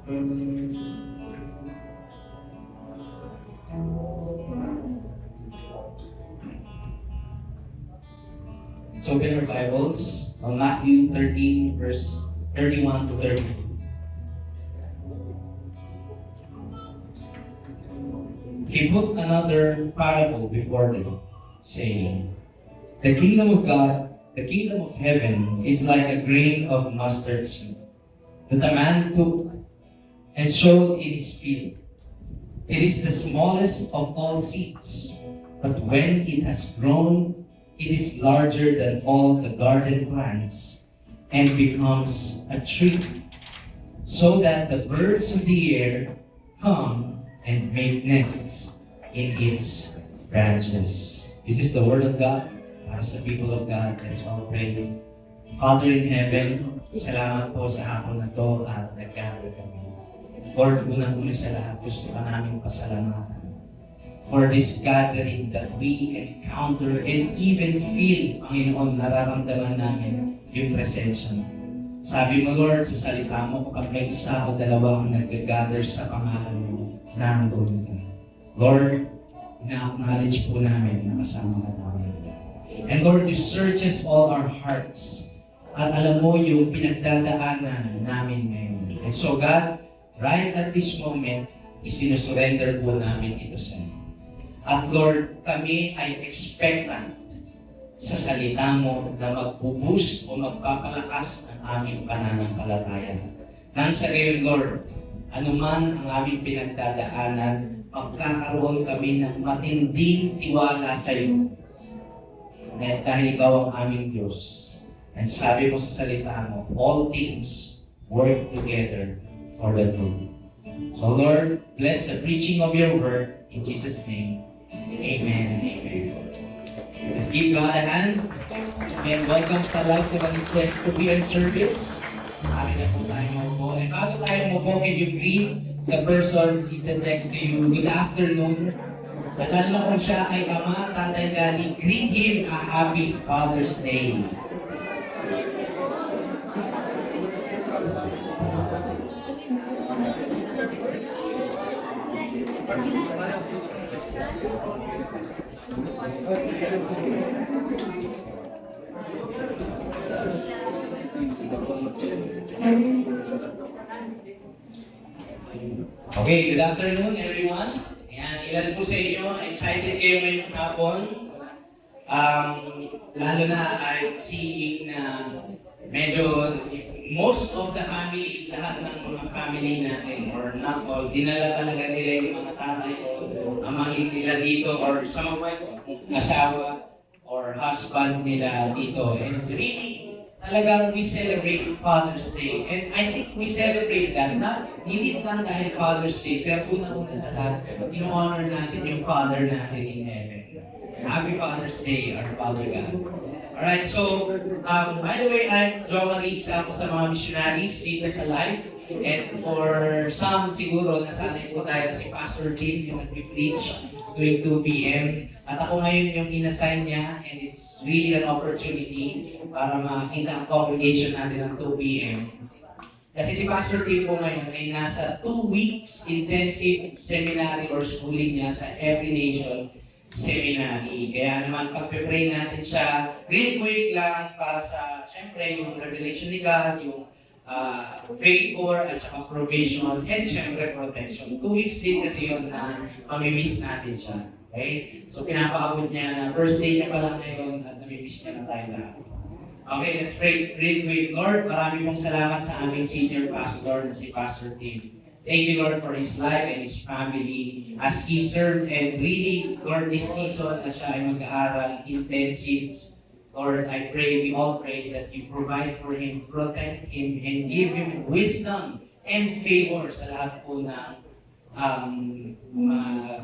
So open your Bibles on Matthew 13, verse 31 to 32. He put another parable before them, saying, the kingdom of God, the kingdom of heaven is like a grain of mustard seed that a man took and sowed in his field. It is the smallest of all seeds, but when it has grown, it is larger than all the garden plants and becomes a tree, so that the birds of the air come and make nests in its branches. This is the word of God. Para sa people of God, let's all pray. Father in heaven, salamat po sa hapon na to at nagkakaroon kami. Lord, unang-una sa lahat, gusto ka namin pasalamatan for this gathering that we encounter and even feel, Panginoon, nararamdaman namin yung presensya mo. Sabi mo, Lord, sa salita mo, kapag may isa o dalawa ang nag-gather sa pangalan mo, nandoon ka. Lord, ina-acknowledge po namin na kasama ka namin. And Lord, you search us all our hearts. At alam mo yung pinagdadaanan namin ngayon. And so God, right at this moment, isinusurrender po namin ito sa iyo. At Lord, kami ay expectant sa salita mo na magpo-boost o magpapalakas ng aming pananampalataya. Nang sa ngayon, Lord, anuman ang aming pinagdadaanan, magkakaroon kami ng matinding tiwala sa iyo. Dahil ikaw ang aming Diyos. And sabi mo sa salita mo, all things work together for the good. So Lord, bless the preaching of your word in Jesus' name. Amen. Amen. Let's give God a hand. And welcome sa Life Evangelists to be in service. Hari na po tayo maupo. And bago tayo maupo, can you greet the person seated next to you? Good afternoon. At alam kung siya ay ama, tatay, daddy, greet him a happy Father's Day. Okay, good afternoon everyone. Ayan, ilan po sa inyo, excited kayo ngayong hapon. Lalo na I'm seeing na medyo most of the families, lahat ng mga family natin, or not all, dinala talaga nila yung mga tatay o amangin nila dito, or some of my asawa or husband nila dito. And really, talagang we celebrate Father's Day. And I think we celebrate that, hindi lang dahil Father's Day, pero una-una sa lahat, in-honor natin yung Father natin in heaven. Happy Father's Day, our Father God. Alright, so, by the way, I'm Joe Marie, isa ako sa mga missionaries dito sa Life. And for some, siguro, nasanay po tayo na si Pastor Tim, yung nag-preach tuwing 2 p.m. At ako ngayon yung inassign niya, and it's really an opportunity para makita ang congregation natin ng 2 p.m. Kasi si Pastor Tim po ngayon ay nasa 2 weeks intensive seminary or schooling niya sa Every Nation Seminary. Kaya naman pag-pray natin siya, real quick lang para sa, syempre, yung revelation ni God, yung favor, at saka provision, and syempre protection. 2 weeks din kasi yun na mamimiss natin siya. Okay? So pinapaabot niya na first day niya pa lang ngayon at namimiss niya na tayo lahat. Okay, let's pray. Real quick. Lord, marami pong salamat sa aming senior pastor na si Pastor Tim. Thank you, Lord, for his life and his family as he served. And really, Lord, this season na siya ay mag-aaral, intensive. Lord, I pray, we all pray that you provide for him, protect him, and give him wisdom and favor sa lahat po ng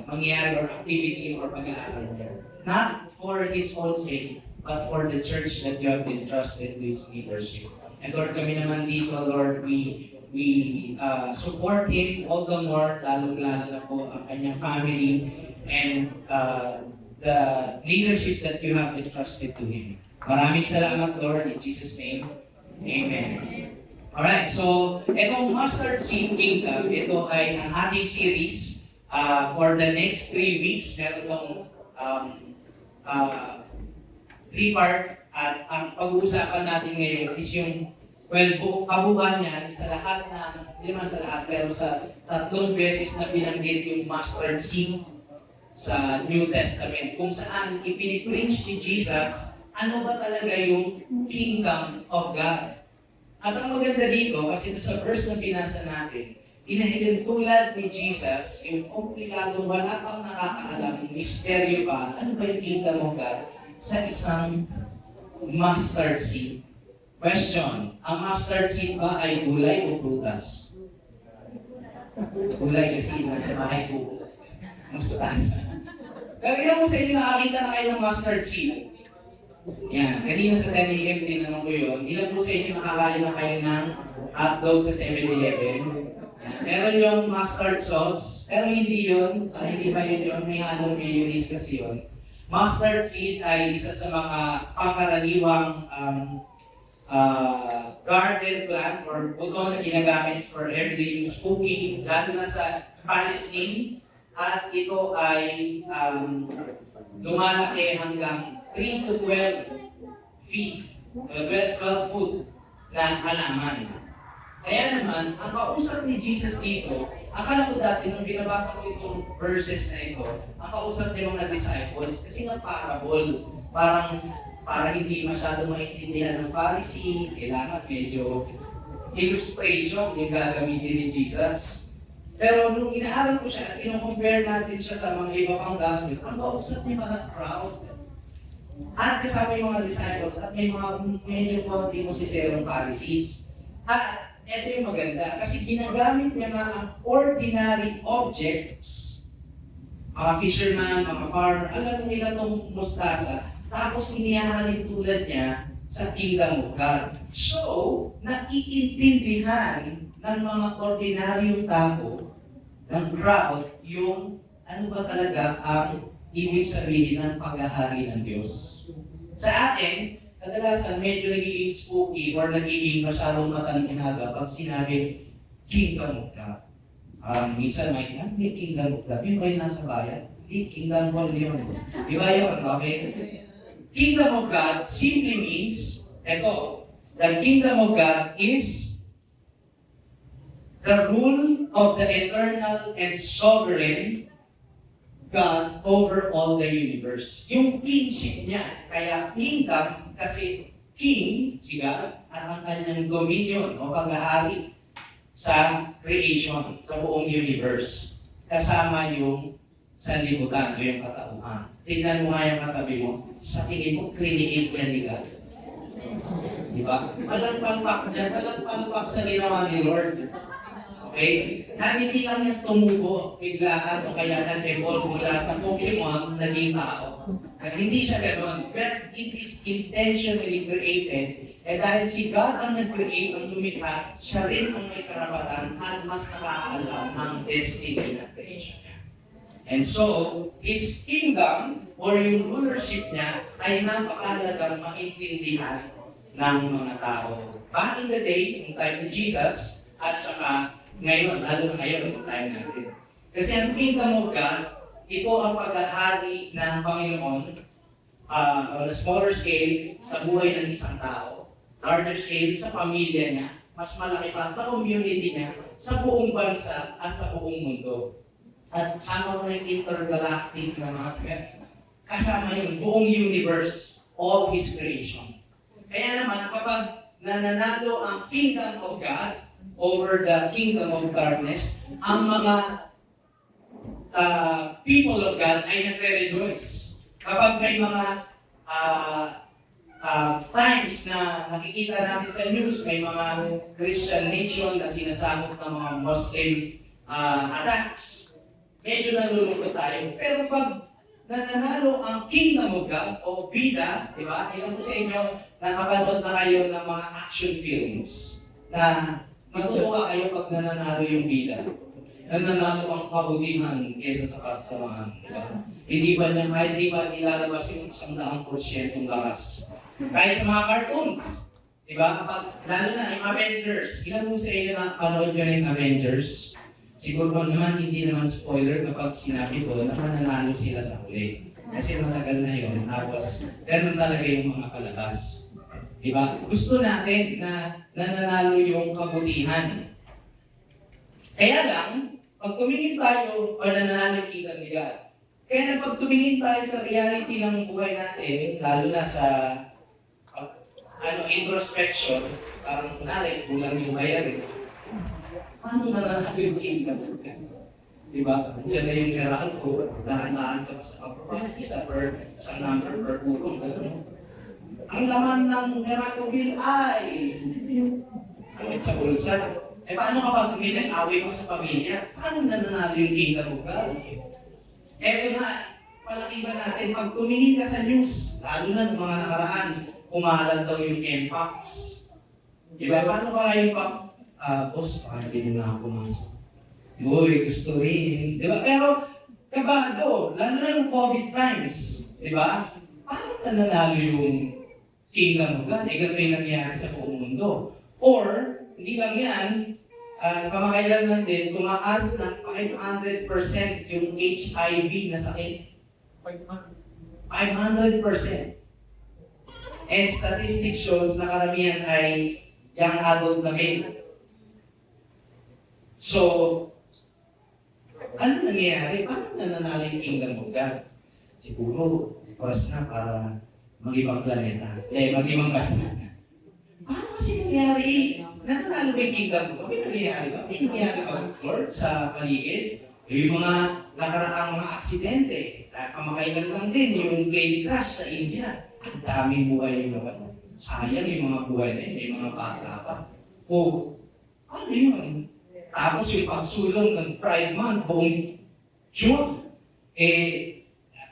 mangyayari or activity or pag-aaral niya. Not for his own sake, but for the church that you have entrusted to his leadership. And Lord, kami naman dito, Lord, we support him all the more, lalo-lalo na po ang kanyang family and the leadership that you have entrusted to him. Maraming salamat, Lord, in Jesus' name. Amen. Alright, so itong Mustard Seed Kingdom, ito ay ang ating series for the next 3 weeks. Meron itong 3-part at ang pag-uusapan natin ngayon is yung kabuuan niyan sa lahat ng, hindi naman sa lahat, pero sa 3 beses na binanggit yung mustard seed sa New Testament, kung saan ipinipreach ni Jesus ano ba talaga yung Kingdom of God. At ang maganda dito, kasi sa verse na binasa natin, inahilan tulad ni Jesus, yung komplikado, wala pang nakakaalam, misteryo pa, ano ba yung Kingdom of God sa isang mustard seed. Question, ang mustard seed ba ay gulay o prutas? Gulay kasi nasa bahay ko. Mustasa. Pero ilan mo sa inyo nakakita na kayo ng mustard seed? Yan, kanina sa 10 a.m. tinanong ko yun. Ilan po sa inyo nakakain na kayo ng hotdog sa 7-Eleven? Meron yung mustard sauce, pero hindi yun. Hindi ba yun? May halong mayonnaise kasi yun. Mustard seed ay isa sa mga pangkaraniwang garden plant or buto na ginagamit for everyday use cooking, lalo na sa Palestine. At ito ay lumalaki hanggang 3 to 12 feet, 12 foot na halaman. Kaya naman, ang kausap ni Jesus dito, akala ko dati nung binabasa ko itong verses na ito, ang kausap niya mga disciples, kasi nga parable, parang hindi masyado maintindihan ng Pharisee, kailangan medyo illustration yung gagamitin ni Jesus. Pero nung inaaral ko siya at ino-compare natin siya sa mga iba pang gospel, ang kausap niya mga crowd. At kasama yung mga disciples at may mga medyo konti mo si Serong Pharisees. At ito yung maganda kasi ginagamit niya mga ordinary objects. Mga fisherman, mga farmer, alam nila itong mustasa. Tapos inihahalin tulad niya sa Kingdom of God. So, naiintindihan ng mga ordinaryong tao, ng crowd, yung ano ba talaga ang ibig sabihin ng paghahari ng Diyos. Sa atin, kadalasan medyo nagiging spooky or nagiging masyadong matalinaga pag sinabi Kingdom of God. Minsan may Kingdom of God. Yun ba yung nasa bayan? Kingdom Hall yun. Di ba yun? Okay? Kingdom of God simply means, the Kingdom of God is the rule of the eternal and sovereign God over all the universe. Yung kingship niya, kaya kingdom kasi king, si God, at ang kanyang dominion o paghahari sa creation, sa buong universe. Kasama yung sanlibutan o yung katauhan. Tingnan mo nga yung katabi mo, sa tingin mo, create yan ni God. Diba? Walang palpak dyan, walang palpak sa ginawa ni Lord. Okay? Na hindi lang yan tumubo, biglaan, o kaya nag-evolve mula sa Pokemon, naging tao. At hindi siya gano'n. But it is intentionally created. Eh dahil si God ang nag-create, ang lumikha, siya rin ang may karapatan at mas nakakaalam ang destiny ng creation niya. And so, His kingdom or yung rulership niya ay napakahalagang maintindihan ng mga tao. Back in the day, in time ni Jesus, at saka ngayon, lalo na ngayon, yung time natin. Kasi ang Kingdom of God, ito ang paghahari ng Panginoon on a smaller scale sa buhay ng isang tao, larger scale sa pamilya niya, mas malaki pa sa community niya, sa buong bansa at sa buong mundo. At sama mo na yung intergalactic na mga threat. Kasama yung buong universe, all His creation. Kaya naman, kapag nananalo ang Kingdom of God over the kingdom of darkness, ang mga people of God ay nagre-rejoice. Kapag may mga times na nakikita natin sa news, may mga Christian nation na sinasakop ng mga Muslim attacks, medyo nalulungkot tayo. Pero pag nananalo ang Kingdom of God o bida, di ba? Ilan po sa inyo nakapanood na kayo ng mga action films na matutuwa kayo pag nananalo yung bida. Nananalo ang kabutihan kaysa sa kasamaan. Diba? Hindi ba niya, kahit di ba nilalabas yung 100% lakas. Kahit sa mga cartoons. Diba? Lalo na yung Avengers. Ilan mo sa inyo na panood nyo na yung Avengers? Siguro naman, hindi naman spoiler kapag sinabi ko na mananalo sila sa huli. Kasi matagal na yun. Tapos, ganun talaga yung mga palabas. Diba? Gusto natin na nananalo yung kabutihan. Kaya lang, pag tumingin tayo o nananalo yung kita ni God, kaya na pag tumingin tayo sa reality ng buhay natin, lalo na sa introspection, parang kunwari, kulang yung bayarin. Paano nananalo yung kingdom? Diba? Diyan na yung meral ko, dahan-dahan ka pa sa pagpapasok, sa number per tulong. Ang laman ng meral bill ay sakit sa bulsa. Eh paano kapag may nag-away mo sa pamilya? Paano nananalo yung kingdom mo? Eto na, palakiban natin, pag tumingin ka sa news, lalo na ng mga nakaraan, kumalat daw yung MPOX. Diba? Paano ka yung boss, baka hindi mo na ako pumasok. Boy, gusto rin. Diba? Pero, kabado, lalo na yung COVID times. Diba? Paano nananalo yung kingdom of God? Eh, ganito yung nangyari sa buong mundo. Or, hindi lang yan, kamakailan lang din, tumaas ng 500% yung HIV na sakit. 500%. And statistics shows na karamihan ay young adult na male. So, ano nangyayari? Paano nananalo yung kingdom of God? Siguro, oras na para mag-ibang planeta. Mag-ibang bansa. Paano kasi nangyayari? Nananalo ba yung kingdom of God? May nangyayari ba? May nangyayari ba, Lord, sa paligid? Yung mga nakaraang mga aksidente. Kamakailan lang din yung plane crash sa India. Ang daming buhay yung naman. Sayang yung mga buhay na yun. May mga bata pa. O, ano yun? Tapos yung pagsulong ng Pride Month, buong June,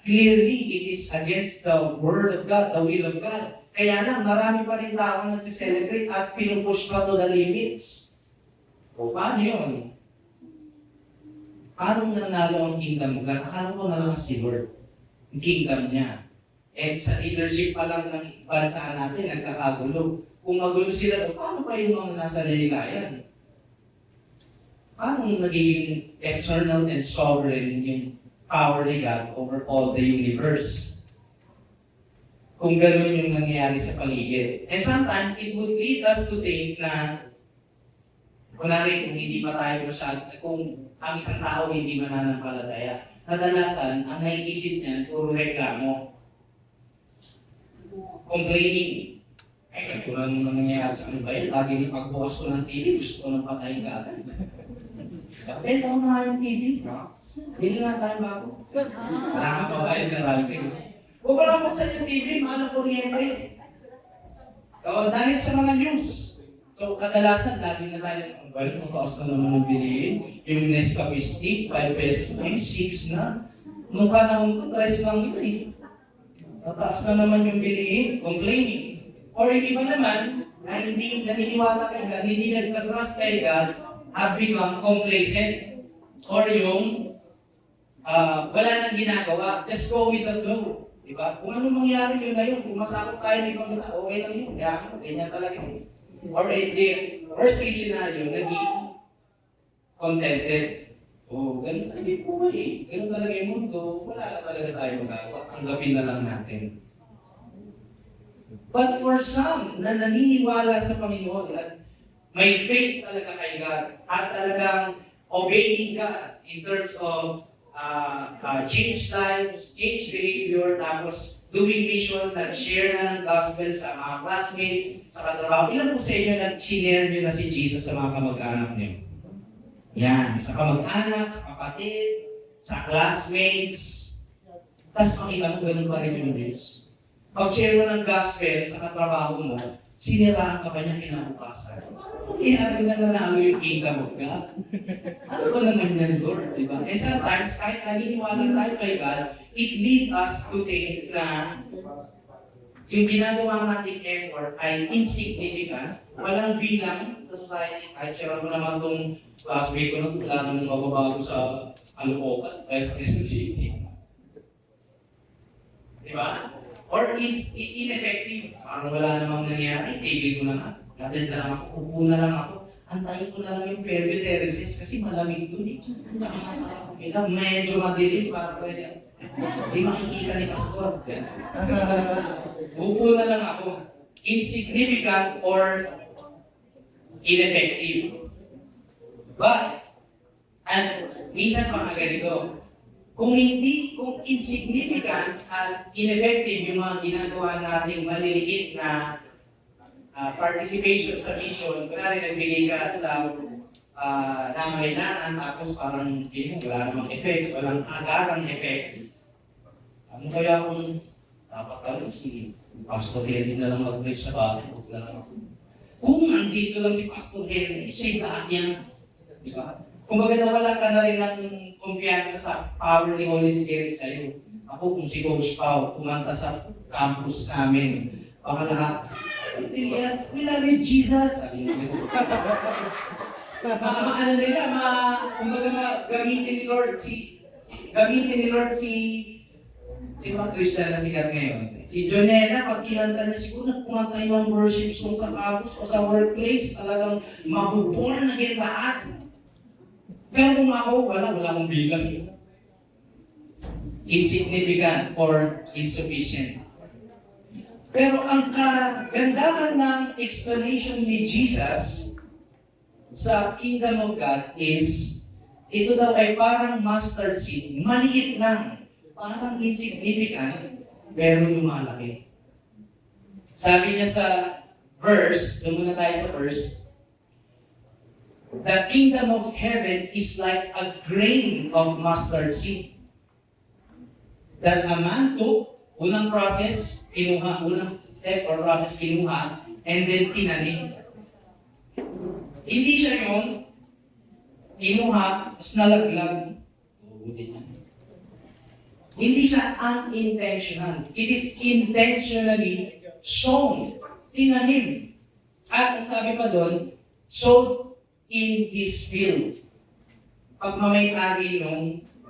clearly it is against the Word of God, the will of God. Kaya lang, marami pa rin tao na nagsiselebrate at pinupush pa to the limits. O, paano yun? Paano nanalo ang kingdom of God? Akala ko malakas si Lord. Yung kingdom niya. And sa leadership pa lang ng bansa natin, nagkakagulo. Kung magulo sila, paano pa yung mga nasa laylayan? Paano nagiging eternal and sovereign yung power ni God over all the universe? Kung gano'n yung nangyayari sa paligid. And sometimes, it would lead us to think na kunwari, kung hindi pa tayo masyado, kung ang isang tao hindi mananampalataya, kadalasan, ang naiisip niyan, puro reklamo. Complaining. Ay, kung ano nangyayari sa ano ba yan, lagi ni pagbukas ko ng TV, gusto ko nang patayin ka agad. Benta ko na yung TV. Bili nga tayo bago. Nakakababayad na rally. Huwag ka lang buksan yung TV, mahal ang kuryente. Dahil sa mga news. So, kadalasan, lagi na tayo, well, kung kaos na naman ang bilihin, yung Nescafe stick, 5 pesos, ay 6 na. Nung panahon ko, 3 lang yun eh. Mataas na naman yung bilihin, complaining. Or yung iba naman, na hindi naniniwala kay God, hindi nagtatrust kay God, have become complacent. Or yung, wala nang ginagawa, just go with the flow. Diba? Kung ano mangyari yun na yun, kung masakot tayo na ibang masa, okay lang yun. Kaya ganyan talaga yun. Or the worst case scenario, naging contented. Ganun talaga yung buhay eh. Ganun talaga yung mundo. Wala na talaga tayo magagawa. Tanggapin na lang natin. But for some na naniniwala sa Panginoon at may faith talaga kay God at talagang obeying God in terms of change lives, change behavior, tapos doing mission, nag-share na ng gospel sa mga classmates, sa katrabaho. Ilan po sa inyo nag-share nyo na si Jesus sa mga kamag-anak nyo? Yan, sa kamag-anak, sa kapatid, sa classmates. Tapos makita mo ganun pa rin yung Diyos. Pag-share mo ng gospel sa katrabaho mo, siniraan ka ba niya kinabukasan? Hindi natin na nanalo yung kingdom of God. Ano ba naman yan, Lord? Diba? And sometimes, kahit naniniwala tayo kay God, it leads us to think na yung ginagawa nating effort ay insignificant, walang bilang sa society. Kahit siya mo naman itong classmate ko nung wala naman mababago sa Alupokan, kaya sa Quezon City. Diba? Or it's ineffective. Parang wala namang nangyari. Tigil ko na nga. Gatid na lang ako. Upo na lang ako. Antayin ko na lang yung perviteresis kasi malamig dun eh. Medyo madilim para pwede. Hindi makikita ni Pastor. Upo na lang ako. Insignificant or ineffective. But, at minsan pa nga ganito, kung insignificant at ineffective yung mga ginagawa nating maliliit na participation sa mission, kunwari nagbigay ka sa nangailangan, tapos parang wala namang effect, walang agarang effect. Ano kaya kung dapat si Pastor Henry na lang mag-preach sa bahay? Kung nandito lang si Pastor Henry, siya lahat yan. Di ba? Kung baga nawala ka na rin ng kumpiyansa sa power ni Holy Spirit sa iyo. Ako kung si Coach Pao, kumanta sa campus namin, baka lahat, we love you, Jesus. Sabi niya. Ano nila, kumbaga gamitin ni Lord si mga Christian na sikat ngayon. Si Jonella, pag kinanta niya, siguro nagkumanta ng worship song sa campus o sa workplace, talagang mabuborn na again lahat. Pero kung ako, wala akong bilang. Insignificant or insufficient. Pero ang kagandahan ng explanation ni Jesus sa Kingdom of God is, ito daw ay parang mustard seed. Maliit lang. Parang insignificant, pero lumalaki. Sabi niya sa verse, muna tayo sa verse, the kingdom of heaven is like a grain of mustard seed that a man took, unang step or process kinuha, and then tinanim. Hindi siya yung kinuha, tapos nalaglag. Hindi siya unintentional. It is intentionally sown, tinanim. At ang sabi pa doon, sowed in his field. Pagmamay-ari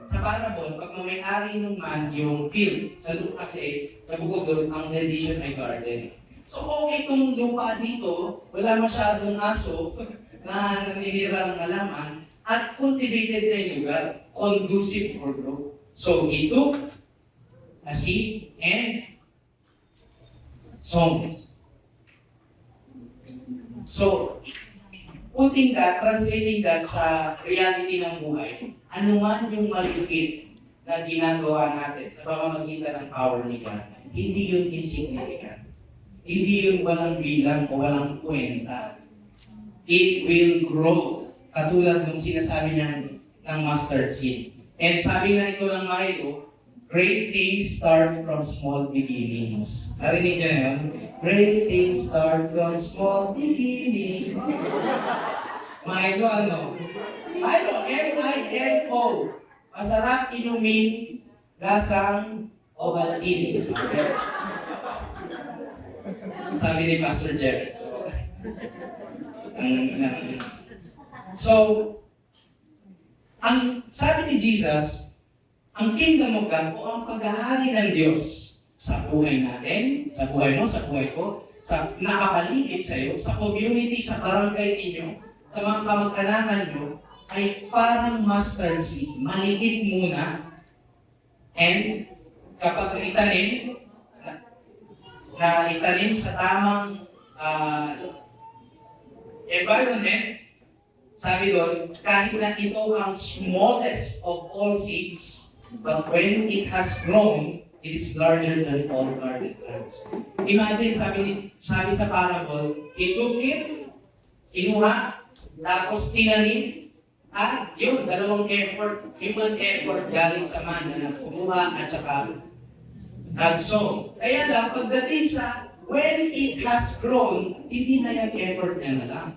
sa parable, pagmamay-ari nung man yung field. Sa Lucas sa bukod doon, ang rendition ay garden. So okay kung lupa dito, wala masyadong aso na naninira ng alaman, at cultivated na yung lugar, conducive for growth. So he took a seed and sown. So, translating that sa reality ng buhay, ano man yung maliit na ginagawa natin sa pamamagitan ng power ni God, hindi yun insignificant. Hindi yun walang bilang o walang kwenta. It will grow. Katulad ng sinasabi niya ng mustard seed. And sabi nga ito ng Milo, great things start from small beginnings. Narinig niyo na yun? Great things start from small beginnings. Milo ano? Milo, M-I-L-O. Masarap inumin, lasang Ovaltine. Sabi ni Pastor Jeff. So, ang sabi ni Jesus, ang kingdom of God o ang paghahari ng Diyos sa buhay natin, sa buhay mo, sa buhay ko, sa nakapaligid sa iyo, sa community, sa barangay ninyo, sa mga kamag-anakan nyo, ay parang mustard seed. Maliit muna, and kapag itanim sa tamang environment, sabi doon, kahit na ito ang smallest of all seeds, but when it has grown, it is larger than all garden plants. Imagine, sabi sa parable, he took it, kinuha, tapos tinanim, at yun, dalawang effort, human effort galing sa man na kumuha at saka nag-sow. Kaya lang, pagdating sa when it has grown, hindi na yung effort niya na lang.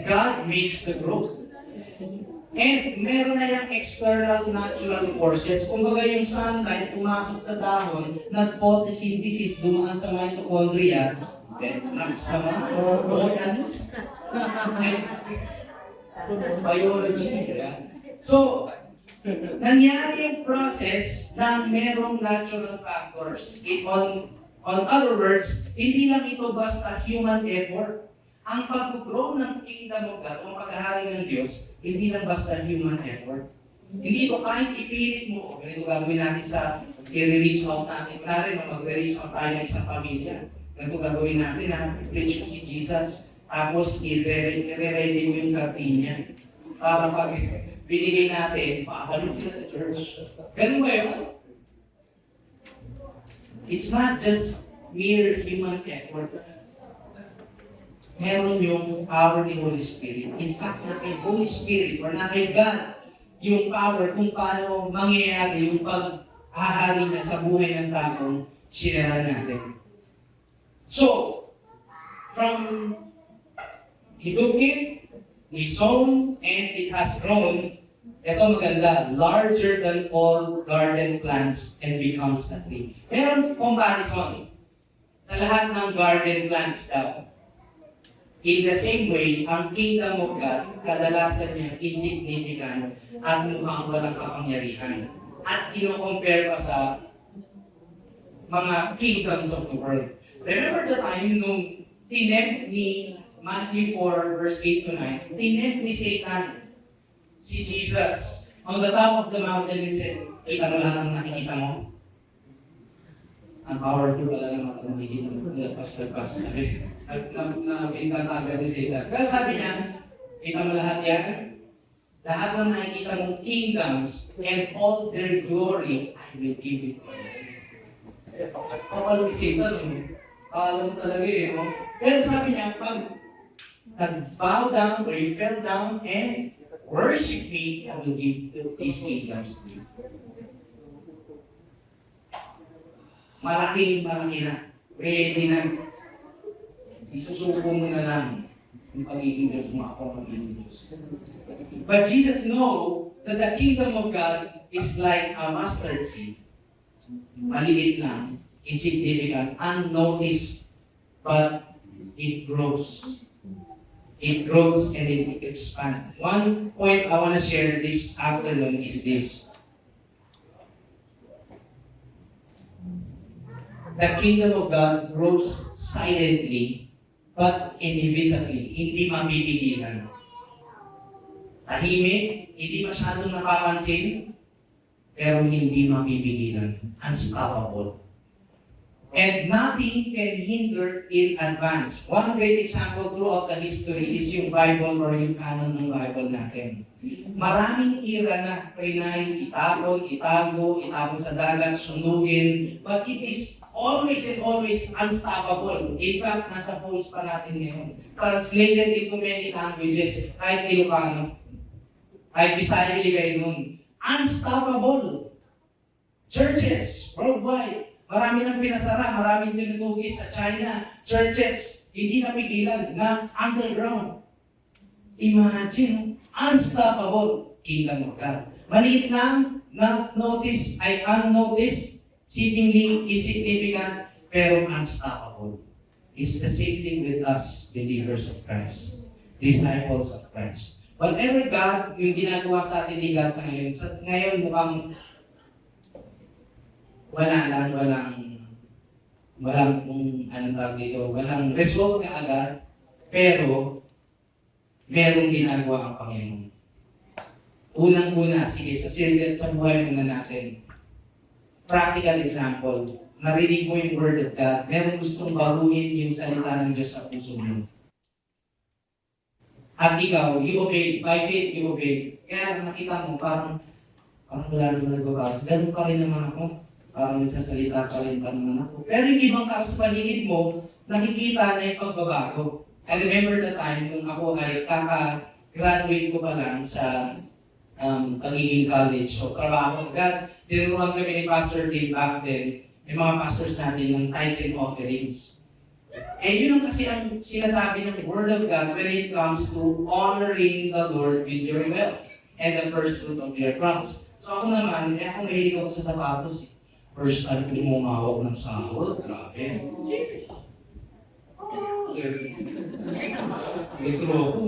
God makes the growth. And meron na yung external natural forces. Kumbaga yung sunlight, pumasok sa dahon, nag-photosynthesis, dumaan sa mitochondria, nagsama, organs, biology. So, Nangyari yung process na merong natural factors. On other words, hindi lang ito basta human effort. Ang pag-grow ng kingdom of God, o paghahari ng Diyos, hindi lang basta human effort. Hindi ito kahit ipilit mo, ganito gagawin natin sa i-reach out natin. Kunwari, mag-reach out tayo ng isang pamilya. Ganito gagawin natin na preach ko si Jesus, tapos i-ready mo yung kartinya. Para pag binigay natin, paabalik sila sa church. Ganun ba yun? It's not just mere human effort. Meron yung power ni Holy Spirit. In fact, na kay Holy Spirit or na kay God, yung power kung paano mangyayari yung paghahari niya sa buhay ng taong sinara natin. So, from He took it, He sown, and it has grown. Ito maganda, larger than all garden plants and becomes a tree. Meron comparison sa lahat ng garden plants daw. In the same way, ang kingdom of God, kadalasan niya insignificant at mukhang walang kapangyarihan. At kino-compare pa sa mga kingdoms of the world. Remember the time nung tinempt ni Matthew 4, verse 8 to 9, tinempt ni Satan si Jesus on the top of the mountain and said, kita mo lahat ng nakikita mo? Ang powerful pala naman ang makikita mo. Pas. Nabintan agad si Satan. Pero sabi niya, kita mo lahat yan? Lahat ng nakikita mong kingdoms and all their glory, I will give it to you. Kapalo si Satan, alam mo talaga no? Pero sabi niya, pag nag-bow down or you fell down and worship me, I will give these kingdoms to you. Malaki na. Pwede na. Isusuko mo na lang yung pagiging Diyos mo, ako magiging Diyos. But Jesus know that the kingdom of God is like a mustard seed. Maliit lang, insignificant, unnoticed, but it grows. It grows and it expands. One point I want to share this afternoon is this. The kingdom of God grows silently, but inevitably, hindi mapipigilan. Tahimik, hindi masyadong napapansin, pero hindi mapipigilan. Unstoppable. And nothing can hinder in advance. One great example throughout the history is yung Bible or yung canon ng Bible natin. Maraming era na rinay, itago sa dagat, sunugin, but it is always and always unstoppable. In fact, nasa phones pa natin ngayon. Translated into many languages, kahit Ilocano, kahit Bisaya, Ligay nun. Unstoppable. Churches, worldwide. Marami nang pinasara, maraming tinutugis sa China. Churches, hindi napigilan na underground. Imagine, unstoppable kingdom of God. Maliit lang, not noticed, ay unnoticed, seemingly insignificant, pero unstoppable. It's the same thing with us, believers of Christ, disciples of Christ. Whatever God, yung ginagawa sa atin ni God sa ngayon mukhang walang walang result na agad, pero merong ginagawa ang Panginoon. Unang-una, sige, sa buhay muna natin. Practical example, narinig mo yung Word of God, meron gustong baguhin yung salita ng Diyos sa puso mo. At ikaw, you obey, by faith you obey. Kaya nakita mo, parang wala naman nagbabago. Ganun pa rin naman ako. Parang nagsasalita pa rin pa naman ako. Pero yung ibang tao sa paligid mo, nakikita na yung pagbabago. I remember the time nung ako ay kaka-graduate ko pa lang sa pagiging college. So, trabaho. Tinuruan kami ni Pastor Tim back then, yung mga pastors natin ng tithes and offerings. And yun ang kasi ang sinasabi ng Word of God when it comes to honoring the Lord with your wealth and the first fruit of your crops. So ako naman, ako mahilig ako sa sapatos. First time ko umawak ng sahod, grabe. Retro ako.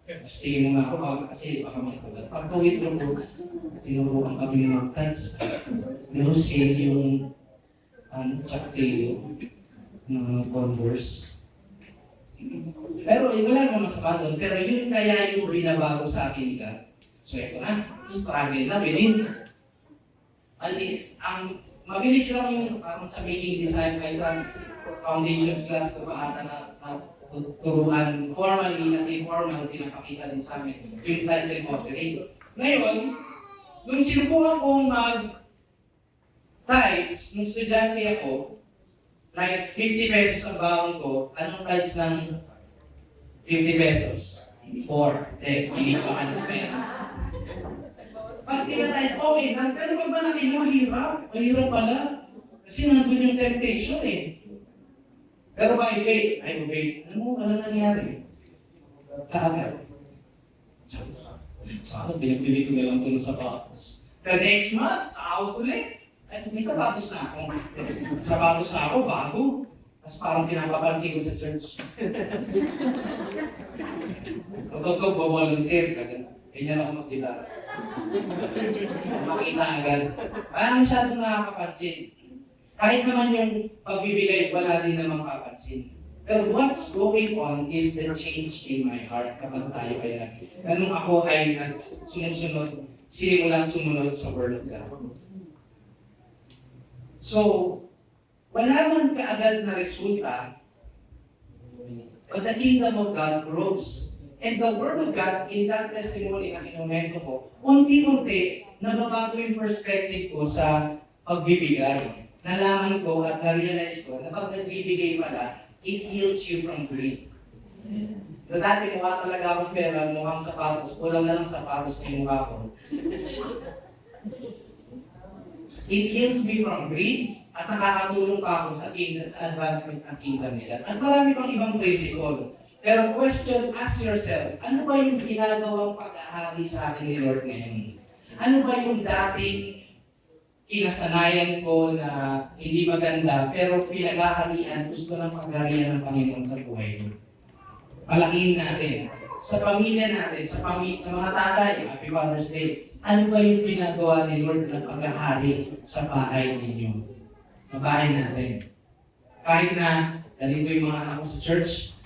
Tapos tingin mo nga ako, kasi baka may kulat. Pag withdraw ko, tinuruan kami ng mga tights. Narusel yung Chuck Taylor ng Converse. Pero wala naman masama doon. Pero yun kaya yung binabago sa akin ni God. So ito na, struggle na, bilhin. Mabilis lang yung parang sa making design may isang foundations class na paata na turuan formally at informal, pinapakita din sa amin yung tiles and pottery. Ngayon, nung sinubukan kong mag-tiles, nung estudyante ako, like 50 pesos ang baon ko, anong tiles ng 50 pesos? 4. Hindi pa ano pa yan. Pag tinatiles, okay lang, pero pag malaki mo, mahirap. Mahirap pala. Kasi nandun yung temptation eh. Pero by faith, I obeyed. Ano nangyari? Kaagad. Sana pinagpili ko na lang ito ng sapatos. The next month, out ulit. Ay, may sapatos na ako. Sapatos na ako, bago. Tapos parang pinapapansin ko sa church. Totoo ko, volunteer. Ganyan ako mag-gitara. Makita agad. Parang masyadong nakakapansin. Kahit naman yung pagbibigay, wala din namang papansin. Pero what's going on is the change in my heart kapag tayo kaya. Ganun ako ay sumusunod, sinimulang sumunod sa Word of God. So, wala man kaagad na resulta, but the kingdom of God grows. And the Word of God, in that testimony na kinumento ko, unti-unti, nababago yung perspective ko sa pagbibigay. Nalaman ko at na-realize ko na pag nagbibigay pala, it heals you from greed. So dati mukha talaga akong pera, mukhang sapatos, kulang na lang sapatos na yung mukha ko. It heals me from greed at nakakatulong pa ako sa advancement ng kingdom nila. At marami pang ibang principle. Pero ask yourself, ano ba yung ginagawang pag-ahari sa akin ni Lord ngayon? Ano ba yung dating kinasanayan ko na hindi maganda, pero pinag-aharian, gusto ng pagharian ng Panginoon sa buhay ko? Palakihin natin. Sa pamilya natin, sa mga tatay, Happy Father's Day, ano ba yung ginagawa ni Lord na paghahari sa bahay ninyo? Sa bahay natin. Kahit na, dali ko yung mga anak ko sa church,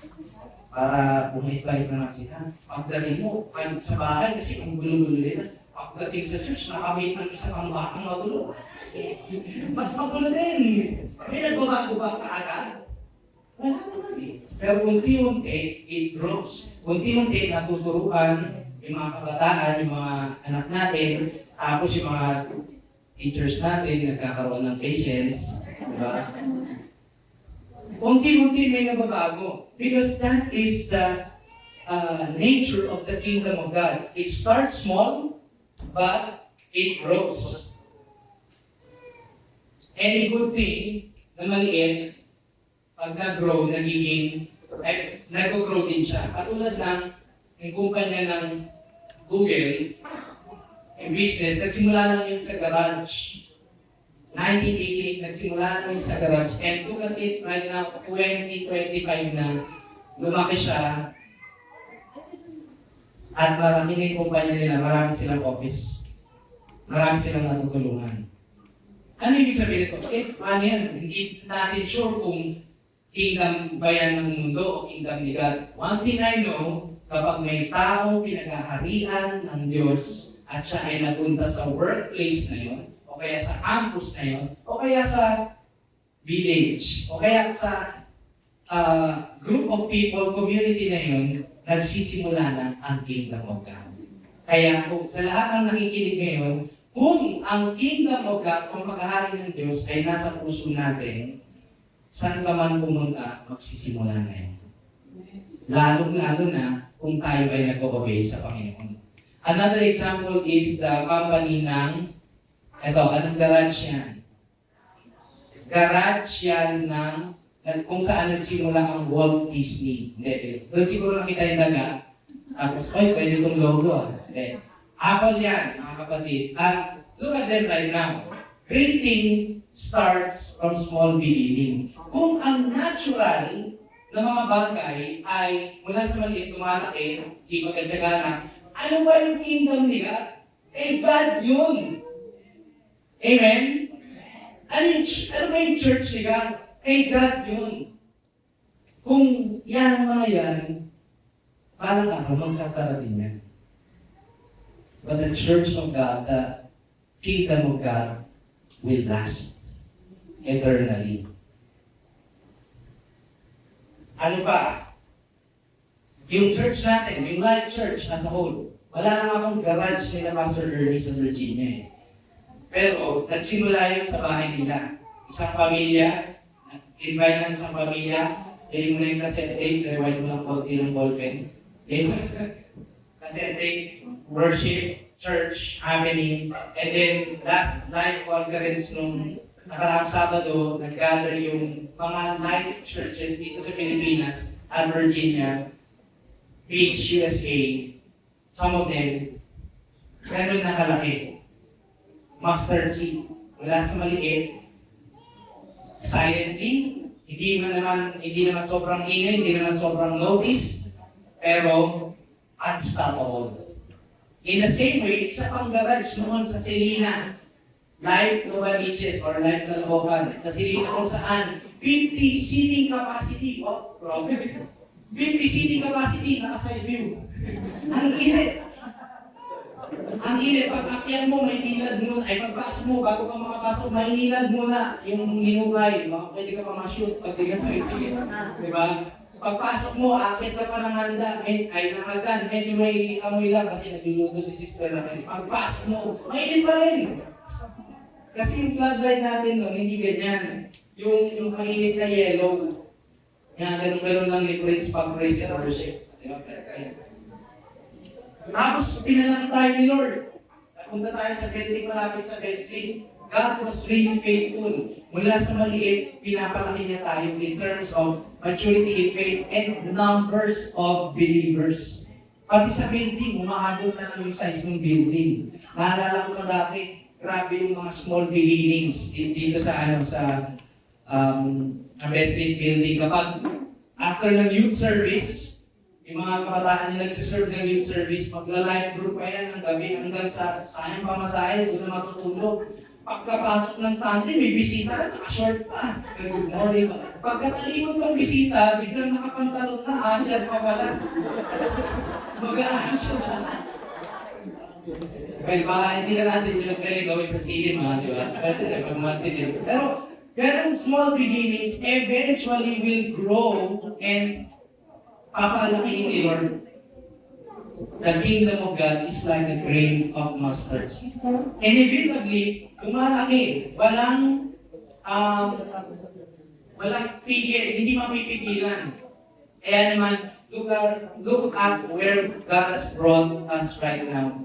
para bumait-bait na sila. Pagdating mo, sa bahay, kasi ang gulo-gulo nila. Pagdating sa church, nakamit ng isa pang batang magulo. Mas magulo din. May nagbabago ba kaagad? Wala naman eh. Pero unti-unti, it grows. Unti-unti, natuturuan yung mga kabataan, yung mga anak natin, tapos yung mga teachers natin, nagkakaroon ng patience. Diba? Unti-unti may nababago. Because that is the nature of the kingdom of God. It starts small, but it grows. Any good thing na maliit, pag nag-grow, nag-grow din siya. Katulad ng yung kumpanya ng Google, yung business, nagsimula lang yun sa garage. 1988, nagsimula lang yun sa garage. And look at it right now, 2025 na, lumaki siya. At marami na yung kumpanya nila, marami silang office. Marami silang natutulungan. Ano ibig sabihin ito? Paano yan? Hindi natin sure kung kingdom ba yan ng mundo o kingdom ni God. One thing I know, kapag may taong pinagaharian ng Diyos at siya ay napunta sa workplace na yun, o kaya sa campus na yun, o kaya sa village, o kaya sa group of people, community na yun, nagsisimula na ang kingdom of God. Kaya kung sa lahat ng nakikinig ngayon, kung ang kingdom of God, ang paghahari ng Diyos ay nasa puso natin, saan ka man pumunta, magsisimula na yun. Lalo-lalo na kung tayo ay nag-obey sa Panginoon. Another example is the company ng, anong garage yan? Garage yan ng kung saan nagsimula ang Walt Disney. Hindi. Doon siguro nakita yung daga. Tapos, pwede itong logo. Hindi. Apple yan, mga kapatid. Look at them right now. Great thing starts from small beginning. Kung ang natural na mga bagay ay mula sa maliit lumalaki, sipag at syaga na, ano ba yung kingdom ni God? Eh, God yun. Amen? Ano ba yung church ni God? Eh, God yun. Kung yan ang mga yan, parang ako magsasara din yan. But the church of God, the kingdom of God, will last eternally. Ano pa? Yung church natin, yung Life Church as a whole, wala lang akong garage nila Pastor Ernie sa Virginia eh. Pero nagsimula yun sa bahay nila. Isang pamilya, invite ng isang pamilya, tayo mo na yung cassette tape, rewind mo lang konti ng ballpen. Cassette tape, worship, church, happening, and then last live conference nung nakaraang Sabado, nag-gather yung mga live churches dito sa Pilipinas at Virginia, Beach, USA, some of them, ganun na kalaki. Mustard seed, mula sa maliit, silently, hindi naman sobrang ingay, hindi naman sobrang notice, pero unstoppable. In the same way, isa pang garage noon sa Selena, Life Novaliches or Life Caloocan, sa Selena kung saan 50 seating capacity, 50 seating capacity, naka-side view. Ang init. Ang init, pag akyat mo, may nilad muna, ay pagpasok mo, bago ka makapasok, may nilad muna yung hinukay. Pwede ka pa ma-shoot pag di ka tumitigil. Diba? Pagpasok mo, akyat ka pa ng handa, ng hagdan, medyo may amoy lang kasi nagluluto si sister natin. Pagpasok mo, mainit pa rin. Kasi yung floodlight natin noon, hindi ganyan. Yung mainit na yellow, ganun lang ni Prince pag-praise and worship. Diba? Tapos, pinalaki tayo ni Lord. Punta tayo sa building malapit sa Wesley. God was really faithful. Mula sa maliit, pinapalaki niya tayo in terms of maturity in faith and numbers of believers. Pati sa building, umahabot na lang yung size ng building. Naalala ko na dati, grabe yung mga small beginnings dito sa Wesley building. Kapag after ng youth service, yung mga kabataan na nagsiserve ng youth service, magla-live group pa yan ng gabi hanggang sa sayang pamasahe, doon na matutulog. Pagkapasok ng Sunday, may bisita, naka-short pa. Good morning. Pagkatalikod ng bisita, biglang nakapantalon na, asher pa pala. Mag-a-asher na. Well, baka hindi na natin yung pwede gawin sa cinema, di ba? Pero, ganun small beginnings eventually will grow and papalakihin ni Lord. The kingdom of God is like a grain of mustard seed. Inevitably, lumalaki. Walang pigil, hindi mapipigilan. Kaya naman, look at where God has brought us right now.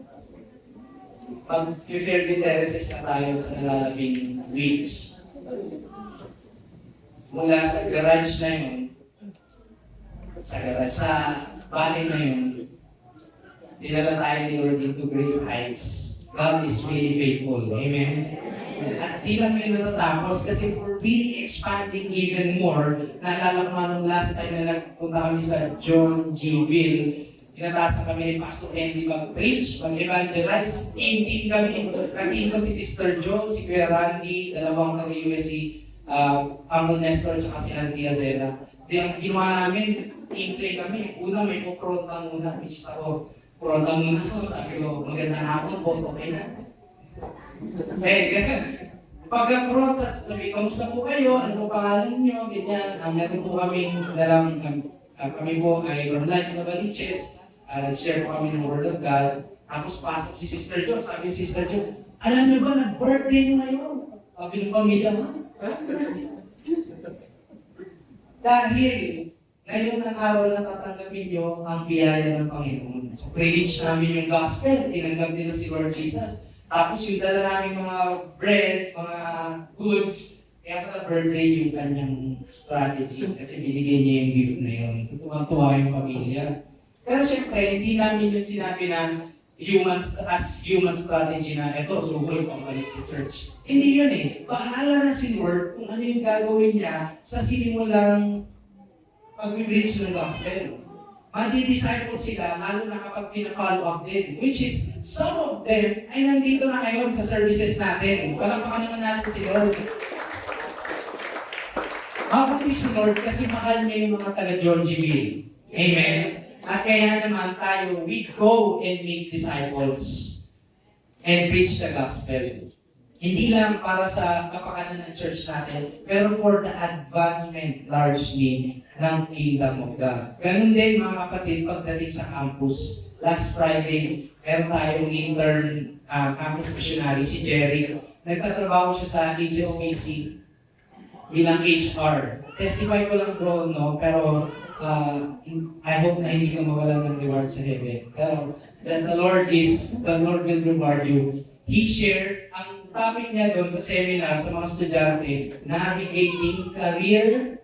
Pag-fair terraces na tayo sa nalalabing weeks. Mula sa garage na yun, sa bahay na yun, dinala tayo ni Lord into great heights. God is really faithful. Amen? At di lang yun natatapos kasi we're really expanding even more. Naalala ko nung last time na nagpunta kami sa John G. Ville, tinatasan kami ni Pastor Andy mag-preach, mag-evangelize. Team kami. Nag-team ko si Sister Jo, si Kuya Randy, dalawang taga-USC, Uncle Nestor, at si Auntie Azela. Ang ginawa namin, team play kami. Una, may puprontang muna, which is ako. Purontang muna ako. Sabi ko, magandang hapon po, okay na. Pagka-pronta, sabi, kamusta po kayo? Ano po pangalan nyo? Ganyan. Meron po kami dalang, kami po ay from Life Novaliches. Nag-share po kami ng Word of God. Tapos pasok si Sister Jo. Sabi si Sister Jo, alam niyo ba, nag-birthday nyo ngayon? Sabi ng pamilya mo, dahil ngayon ang araw na tatanggapin nyo ang biyaya ng Panginoon. So, preach namin yung gospel, tinanggap nila si Lord Jesus. Tapos yung dala namin mga bread, mga goods, kaya pala birthday yung kanyang strategy kasi binigay niya yung gift na yun. So, tuwang-tuwa yung pamilya. Pero syempre, hindi namin yung sinabi na human strategy na eto, suhol pabalik sa church. Hindi yun eh. Bahala na si Lord kung ano yung gagawin niya sa sinimulang pag-preach ng gospel. Madi-disciple sila, lalo na kapag pina-follow up din. Which is, some of them ay nandito na ngayon sa services natin. Palakpakan naman natin si Lord. Bakit si Lord? Kasi mahal niya yung mga taga-Georgieville. Amen? At kaya naman tayo, we go and make disciples and preach the gospel. Hindi lang para sa kapakanan ng church natin, pero for the advancement largely ng kingdom of God. Ganun din mga kapatid, pagdating sa campus. Last Friday, meron tayong intern campus missionary, si Jerry. Nagtatrabaho siya sa HSBC bilang HR. Testify ko lang bro, no? Pero I hope na hindi ka mawalan ng reward sa heaven. Pero the Lord will reward you. He shared, ang topic niya doon sa seminar sa mga estudyante, navigating career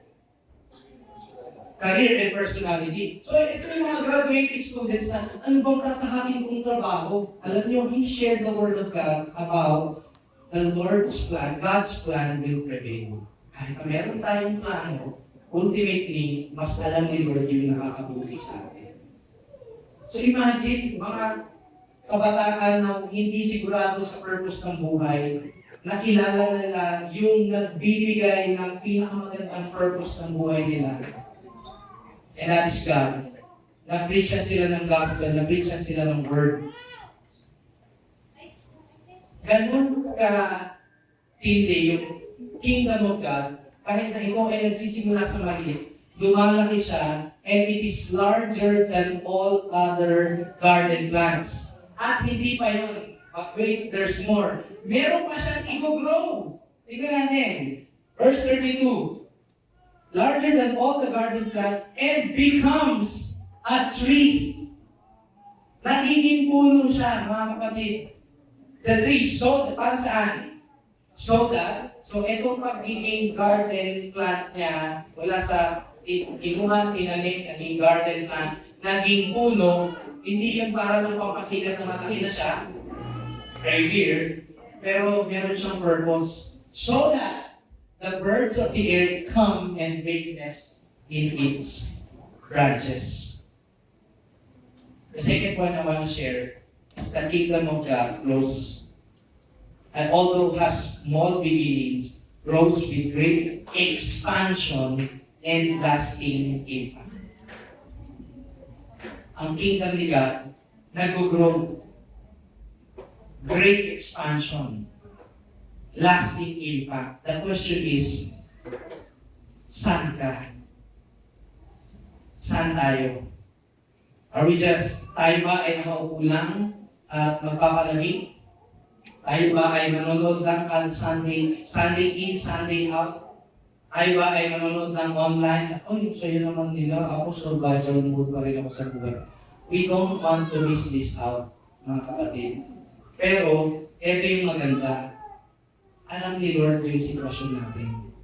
and personality. So ito yung mga graduating students na, ano bang tatahakin kong trabaho? Alam niyo, he shared the word of God about the Lord's plan. God's plan will prevail. Kahit na meron tayong plano, ultimately, mas alam ni Lord yung nakakabuti sa atin. So imagine, mga kabataan na hindi sigurado sa purpose ng buhay, nakilala nila yung nagbibigay ng pinakamagandang purpose ng buhay nila. And that is God. Na-preachan sila ng gospel, na-preachan sila ng word. Ganun ka tindi yung kingdom of God, kahit na ito ay nagsisimula sa maliit, lumalaki siya, and it is larger than all other garden plants. At hindi pa yun. But wait, there's more. Meron pa siyang i-grow. Tingnan natin. Verse 32. Larger than all the garden plants and becomes a tree. Nagiging puno siya, mga kapatid. The tree, so, para saan? So itong pagiging garden plant niya, wala sa kinuha, tinanim, naging garden plant, naging puno, hindi yung para ng pampasilat na malaki na siya, right here, pero meron siyang purpose, so that the birds of the air come and make nest in its branches. The second point I want to share is the kingdom of God grows, and although has small beginnings, grows with great expansion and lasting impact. Ang kingdom ni God, nag-grow, great expansion, lasting impact. The question is, saan ka? Saan tayo? Are we tayo ba ay nakaupo lang at magpapalamig? Tayo ba ay manonood lang Sunday in, Sunday out? Tayo ba ay manonood lang online? Uy, sa'yo naman nila, ako survival mode pa rin ako sa buhay. We don't want to miss this out, mga kapatid. Pero, ito yung maganda. Alam ni Lord yung sitwasyon natin.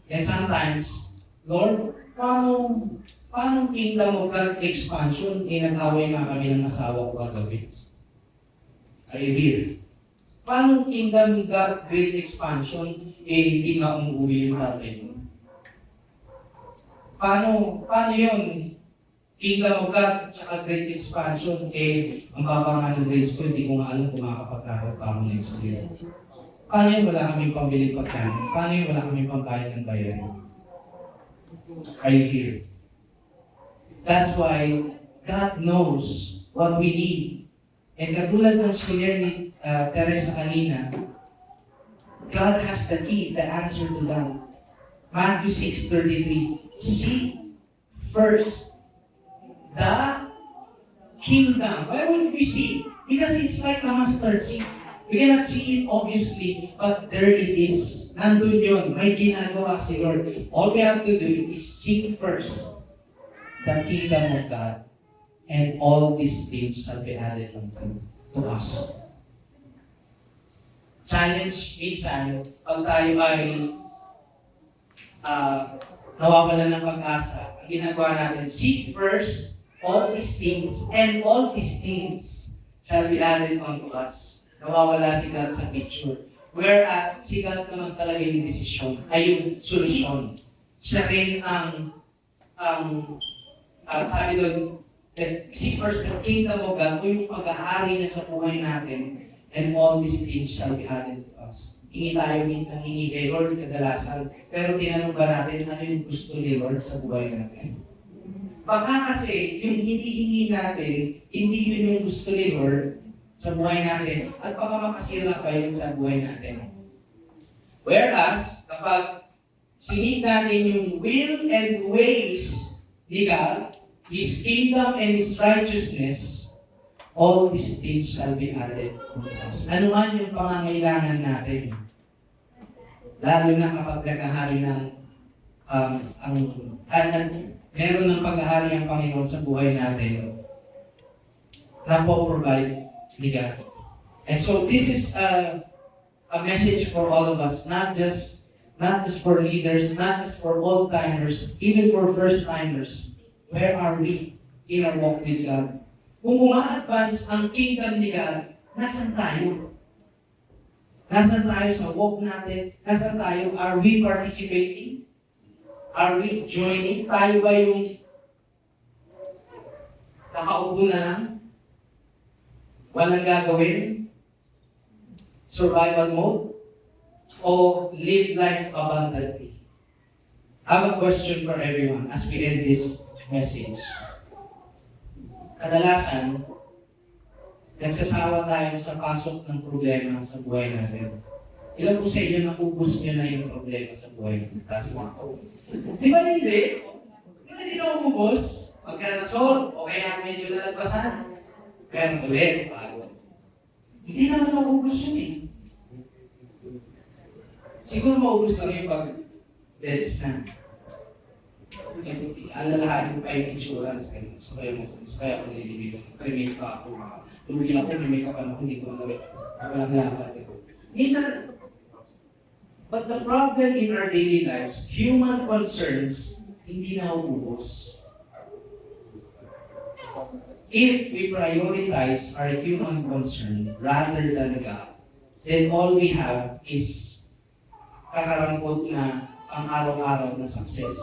And sometimes, Lord, paano kingdom of God expansion, nag-away nga kami ng asawa ko kagabi? Are you here? Paano kingdom God great expansion, hindi nga umuwi yung tatay mo? Paano yun? Kingdom of God, tsaka great expansion, ang baba nga ng grades ko, hindi ko nga alam kung makakapagkakaroon pa ako next year. Paano yun wala kaming pambili pagkain? Paano yun wala kaming pambayad ng bayaran? Are you here? That's why God knows what we need. And katulad ng share ni Teresa kanina, God has the key, the answer to that. Matthew 6:33. Seek first the kingdom. Why would we seek? Because it's like a mustard seed. We cannot see it obviously, but there it is. Nandun yun. May ginagawa si Lord. All we have to do is seek first the kingdom of God, and all these things shall be added to us. Challenge minsan, pag tayo ay nawawalan ng pag-asa, ang ginagawa natin, seek first all these things, and all these things shall be added unto us. Nawawala si God sa picture. Whereas, si God naman talaga yung desisyon, ay yung solusyon. Siya rin ang sabi doon, that seek first the kingdom of God, o yung paghahari niya sa buhay natin, and all these things shall be added to us. Hingi tayo ng hingi kay Lord kadalasan, pero tinanong ba natin ano yung gusto ni Lord sa buhay natin? Baka kasi yung hindi-hingi natin, hindi yun yung gusto ni Lord sa buhay natin, at baka makasira pa yun sa buhay natin. Whereas, kapag sinip natin yung will and ways ni God, His kingdom and His righteousness, all these things shall be added to us. Ano man yung pangangailangan natin, lalo na kapag naghahari ng meron ng paghahari ang Panginoon sa buhay natin, na po-provide ni God. And so this is a message for all of us, not just for leaders, not just for old-timers, even for first-timers. Where are we in our walk with God? Kung uma-advance ang kingdom ni God, nasan tayo? Nasan tayo sa walk natin? Nasan tayo? Are we participating? Are we joining? Tayo ba yung nakaupo na lang? Walang gagawin? Survival mode? O live life abundantly? I have a question for everyone as we end this message. Kadalasan, nagsasawa tayo sa pasok ng problema sa buhay natin. Ilan po sa inyo naubos nyo na yung problema sa buhay natin? Tapos di ba hindi? Di ba hindi naubos? Pagka nasol, o kaya medyo nalagpasan. Kaya ulit, bago. Hindi naman naubos yun eh. Siguro maubos lang yung pag-deads na. Alalahanin ko pa yung insurance kayo. Kaya ako nililibigan. Cremate pa ako. Tumuli ako, may makeup ako, hindi ko alam. Walang lahat. Minsan, but the problem in our daily lives, human concerns, hindi nauubos. If we prioritize our human concern rather than God, then all we have is kakarampot na pang-araw-araw na success.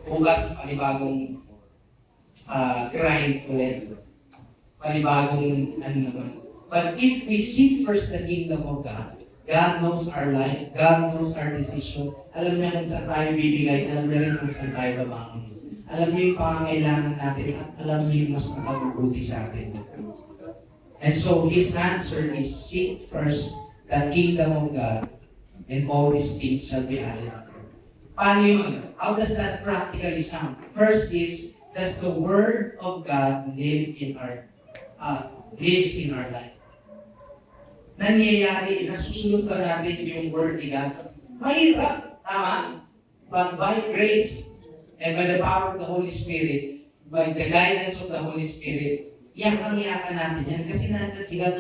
Hugas, panibagong grind ulit. Panibagong ano naman. But if we seek first the kingdom of God, God knows our life, God knows our decision, alam niya kung saan tayo bibigay, alam niya rin kung saan tayo babangon. Alam niyo yung pangangailangan natin at alam niyo yung mas nakabubuti sa atin. And so His answer is seek first the kingdom of God and all these things shall be added. Paano yun? How does that practically sound? First is, does the Word of God lives in our life? Nangyayari, nasusunod ba natin yung Word ni God? Mahirap, tama? But by grace and by the power of the Holy Spirit, by the guidance of the Holy Spirit, iyakan natin yan. Kasi nandiyan si God.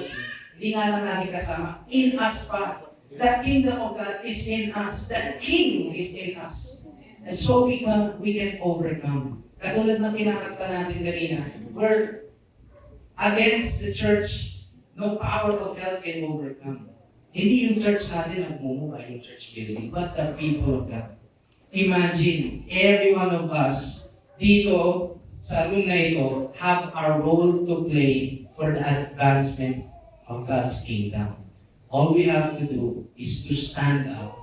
Hindi nga lang natin kasama. In us pa. The kingdom of God is in us. The King is in us. And so we can overcome. Katulad ng kinakanta natin kanina, we're against the church, no power of hell can overcome. Hindi yung church natin nagmumuha, yung church building, but the people of God. Imagine, every one of us dito sa room na ito have our role to play for the advancement of God's kingdom. All we have to do is to stand up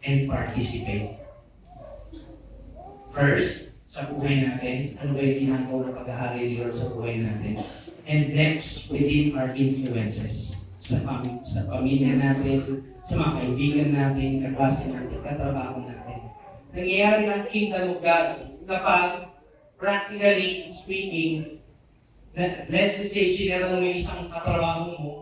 and participate. First, sa buhay natin, ano ba yung ginagawa ng paghahari ni Lord sa buhay natin? And next, within our influences, sa pamilya natin, sa mga kaibigan natin, kaklase natin, katrabaho natin. Nangyayari ang kingdom of God kapag, practically speaking, let's say, sinara mo yung isang katrabaho mo,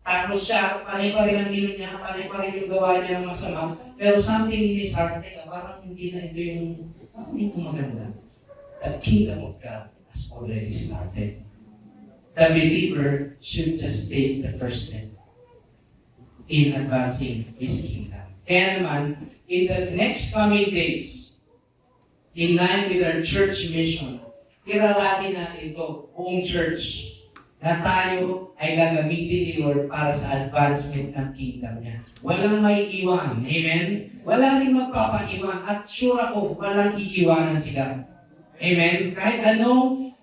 tapos siya, panay pa rin ang inom niya, panay pa rin yung gawa niya ng masama, pero something in his heart, parang hindi na ito yung, hindi ito maganda. The kingdom of God has already started. The believer should just take the first step in advancing His kingdom. Kaya naman, in the next coming days, in line with our church mission, irarali natin ito, buong church, na tayo ay gagamitin ni Lord para sa advancement ng kingdom niya. Walang may iwan. Amen? Wala rin magpapaiwan. At sure ako, walang iiwanan sila. Amen? Kahit anong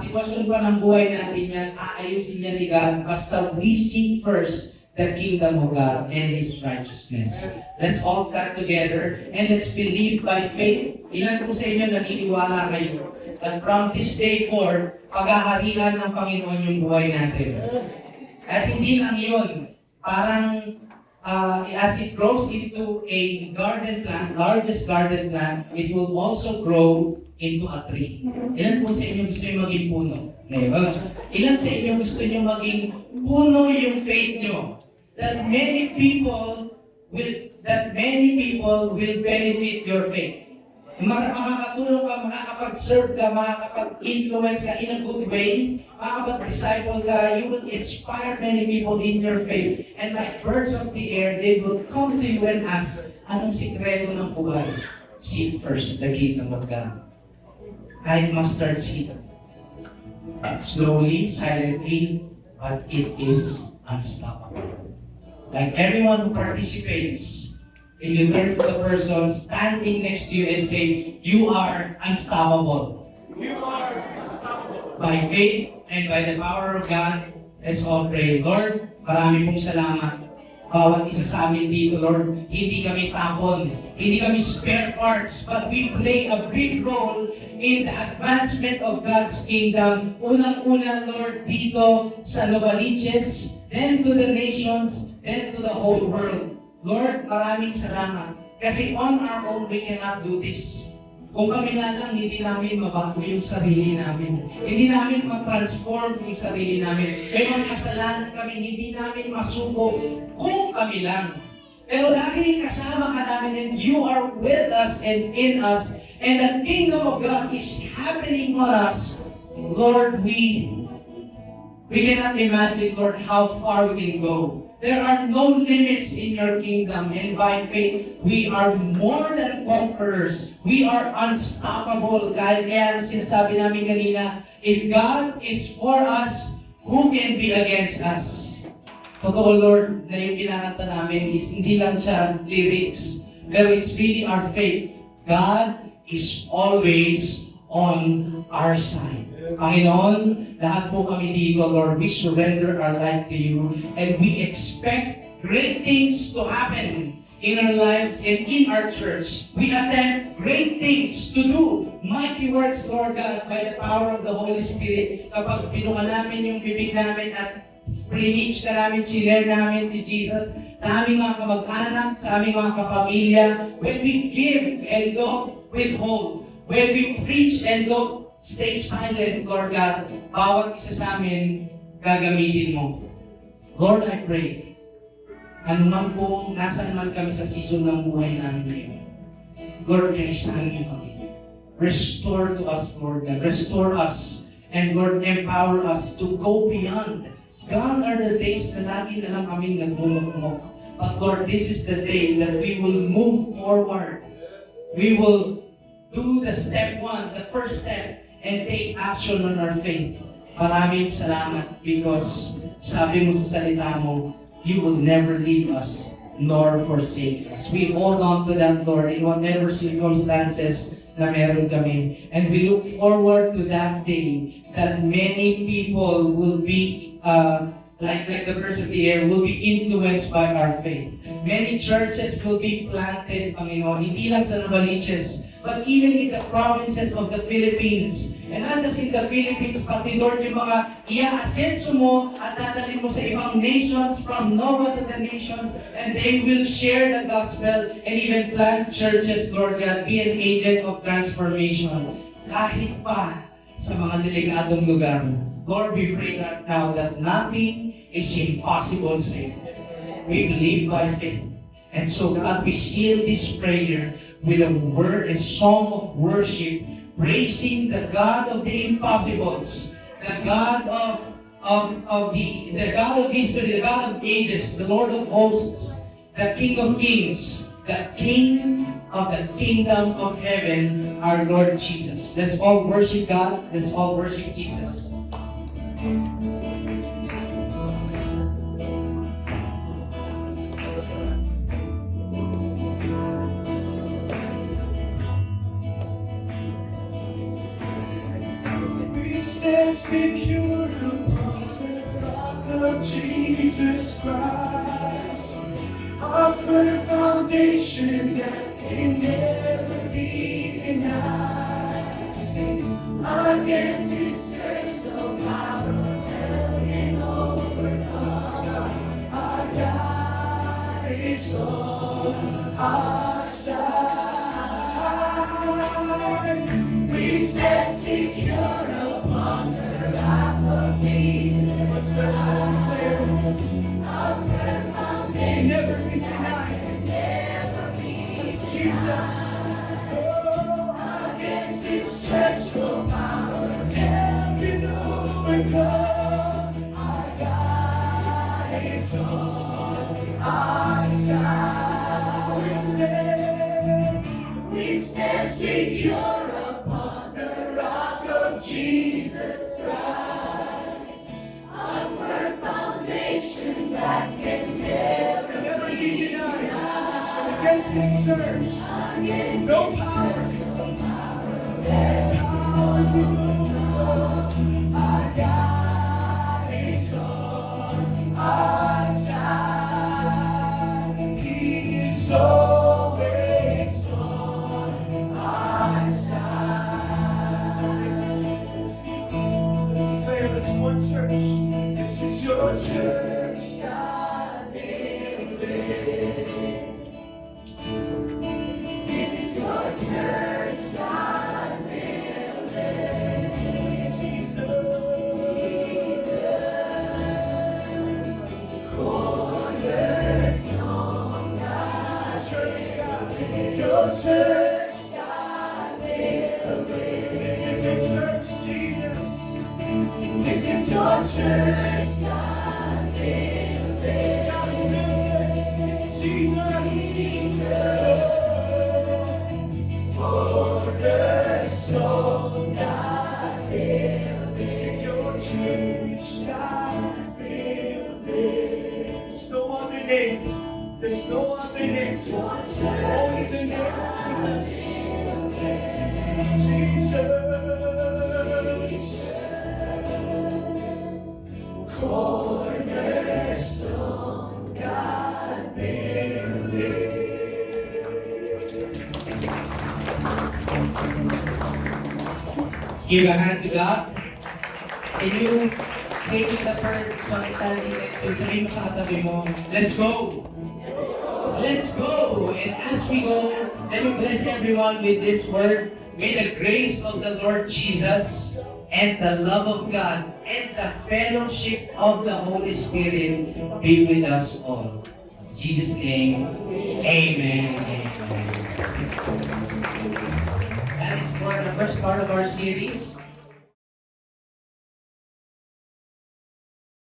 sitwasyon pa ng buhay natin yan, aayusin niya ni God. Basta we seek first the kingdom of God and His righteousness. Let's all stand together and let's believe by faith. Ilan po sa inyo naniniwala kayo that from this day forth, paghaharian ng Panginoon yung buhay natin. At hindi lang yun, parang as it grows into a garden plant, largest garden plant, it will also grow into a tree. Ilan po sa inyo gusto nyo maging puno? Ilan sa inyo gusto nyo maging puno yung faith nyo? That many people will benefit your faith. Makakatulong ka, makakapag-serve ka, makakapag-influence ka in a good way, makakapag-disciple ka, you will inspire many people in your faith. And like birds of the air, they will come to you and ask, anong sikreto ng buhay? Seek first the kingdom of God. Kahit mustard seed. Slowly, silently, but it is unstoppable. Like everyone who participates, if you turn to the person standing next to you and say, you are unstoppable. You are unstoppable. By faith and by the power of God, let's all pray. Lord, marami pong salamat. Bawat isa sa amin dito, Lord, hindi kami tapon, hindi kami spare parts, but we play a big role in the advancement of God's kingdom. Unang-una, Lord, dito sa Novaliches, then to the nations, then to the whole world. Lord, maraming salamat. Kasi on our own, we cannot do this. Kung kami nga lang, hindi namin mabago yung sarili namin. Hindi namin ma-transform yung sarili namin. May mga kasalanan kami, hindi namin masuko kung kami lang. Pero dahil kasama ka namin and you are with us and in us, and the kingdom of God is happening on us, Lord, we cannot imagine, Lord, how far we can go. There are no limits in your kingdom, and by faith, we are more than conquerors. We are unstoppable. Kaya sinasabi namin kanina, if God is for us, who can be against us? Totoo, Lord, na yung kinakanta namin is hindi lang siya lyrics, pero it's really our faith. God is always on our side. Panginoon, lahat po kami dito, Lord, we surrender our life to you and we expect great things to happen in our lives and in our church. We attempt great things to do mighty works, Lord God, by the power of the Holy Spirit. Kapag pinuka namin yung bibig namin at preach ka namin, share namin si Jesus sa aming mga kamag-anak, sa aming mga kapamilya, when we give and don't withhold, when we preach and don't stay silent, Lord God, bawat isa sa amin, gagamitin mo. Lord, I pray, anuman pong nasan man kami sa season ng buhay namin ngayon, Lord, kaisahan niyo kami. Restore to us, Lord God. Restore us. And Lord, empower us to go beyond. Gone are the days na lagi na lang kami nagmumukmok. But Lord, this is the day that we will move forward. We will do the step one, the first step, and take action on our faith. Maraming salamat because sabi mo sa salita mo, you will never leave us nor forsake us. We hold on to that, Lord, in whatever circumstances na meron kami. And we look forward to that day that many people will be like the birds of the air, will be influenced by our faith. Many churches will be planted, Panginoon, hindi lang sa Novaliches, but even in the provinces of the Philippines. And not just in the Philippines, pati Lord, yung mga ia-asenso mo at dadalhin mo sa ibang nations, from Nova to the nations, and they will share the gospel and even plant churches, Lord God, be an agent of transformation. Kahit pa sa mga delegadong lugar, Lord, we pray right now that nothing is impossible sa iyo. We believe by faith. And so, God, we seal this prayer with a word, a song of worship, praising the God of the impossibles, the God of the God of history, the God of ages, the Lord of hosts, the King of kings, the King of the kingdom of heaven, our Lord Jesus. Let's all worship God. Let's all worship Jesus. stand secure upon the rock of Jesus Christ, our firm foundation that can never be denied. Sing against its strength, no power of hell can overcome. Our God is on our side. We stand secure upon the rock of Jesus. What's that declare? Our firm foundation can never be denied. It's Jesus. Oh, against its stretch, no power of hell can overcome. Our God is on our side. We stand secure upon the rock of Jesus Christ, our firm foundation that can never be denied. Against His church, no power, our God is on our side. He is always on our side. Let's declare this one church. This is your church, God build it. This is your church, God build it. Jesus, cornerstone, God. This is your church, God. This is your church, God build it. This is your church, Jesus. This is your church, God build it. It's God who builds it. It's Jesus. Cornerstone, God build. This is your church, God build it. There's no other name. There's no other name. Only the name of Jesus. Jesus. Cornerstone, God build it. Let's give a hand to God. Can you say to the person standing next to you, sabihin mo sa katabi mo, let's go! Let's go! And as we go, let me bless everyone with this word. May the grace of the Lord Jesus and the love of God and the fellowship of the Holy Spirit be with us all. In Jesus' name, amen. Amen. That is for the first part of our series.